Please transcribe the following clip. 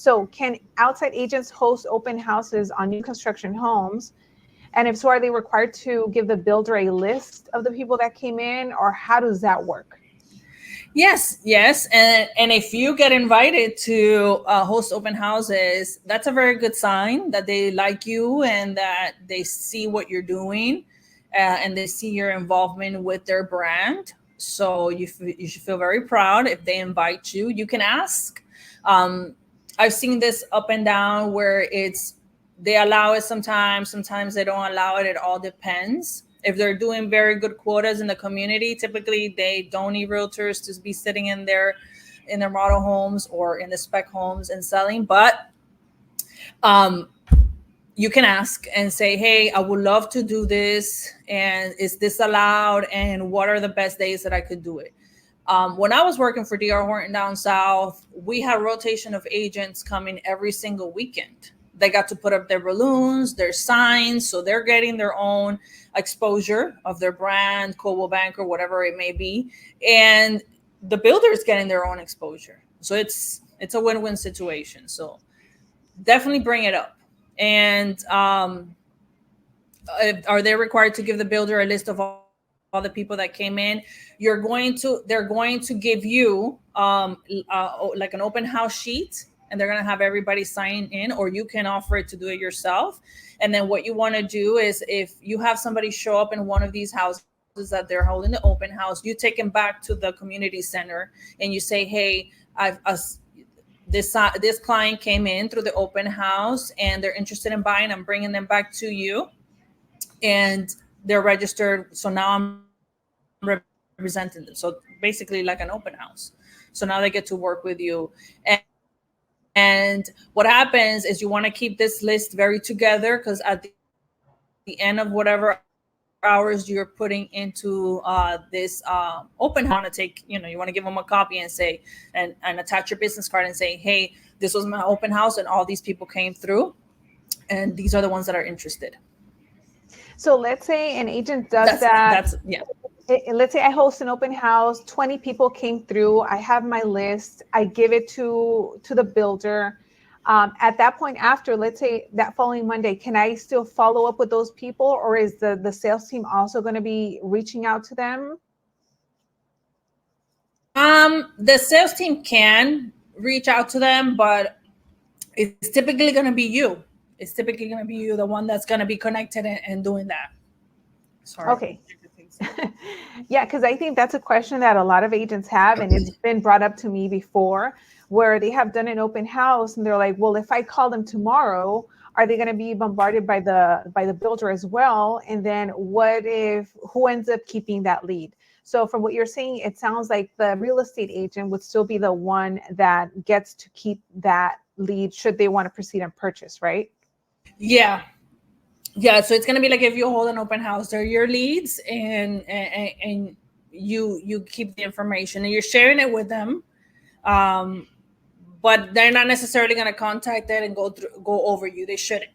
So can outside agents host open houses on new construction homes? And if so, are they required to give the builder a list of the people that came in, or how does that work? Yes, yes. And if you get invited to host open houses, that's a very good sign that they like you and that they see what you're doing, and they see your involvement with their brand. So you should feel very proud if they invite you. You can ask. Um, I've seen this up and down where they allow it sometimes they don't allow it. It all depends. If they're doing very good quotas in the community, typically they don't need realtors to be sitting in their model homes or in the spec homes and selling. But um, you can ask and say, hey, I would love to do this, and is this allowed, and what are the best days that I could do it? When I was working for DR Horton down south, we had rotation of agents coming every single weekend. They got to put up their balloons, their signs, so they're getting their own exposure of their brand, Coldwell Banker, whatever it may be, and the builder is getting their own exposure. So it's a win-win situation. So definitely bring it up. And are they required to give the builder a list of all the people that came in? They're going to give you like an open house sheet, and they're going to have everybody sign in, or you can offer it to do it yourself. And then what you want to do is, if you have somebody show up in one of these houses that they're holding the open house, you take them back to the community center and you say, hey, this client came in through the open house and they're interested in buying. I'm bringing them back to you, and they're registered. So now I'm representing them. So basically like an open house. So now they get to work with you. And what happens is you want to keep this list very together, because at the end of whatever hours you're putting into this open house, you want to take, you want to give them a copy and say, and attach your business card and say, hey, this was my open house and all these people came through, and these are the ones that are interested. So let's say an agent does that. That's yeah. Let's say I host an open house, 20 people came through, I have my list, I give it to the builder. At that point, after, let's say that following Monday, can I still follow up with those people, or is the sales team also going to be reaching out to them? The sales team can reach out to them, but it's typically going to be you. It's typically going to be you, the one that's going to be connected and doing that. Sorry. Okay. Yeah, because I think that's a question that a lot of agents have, and it's been brought up to me before, where they have done an open house and they're like, well, if I call them tomorrow, are they going to be bombarded by the builder as well? And then who ends up keeping that lead? So from what you're saying, it sounds like the real estate agent would still be the one that gets to keep that lead should they want to proceed and purchase, right? Yeah. Yeah, so it's gonna be like if you hold an open house, they're your leads, and you keep the information and you're sharing it with them, but they're not necessarily gonna contact it and go over you. They shouldn't.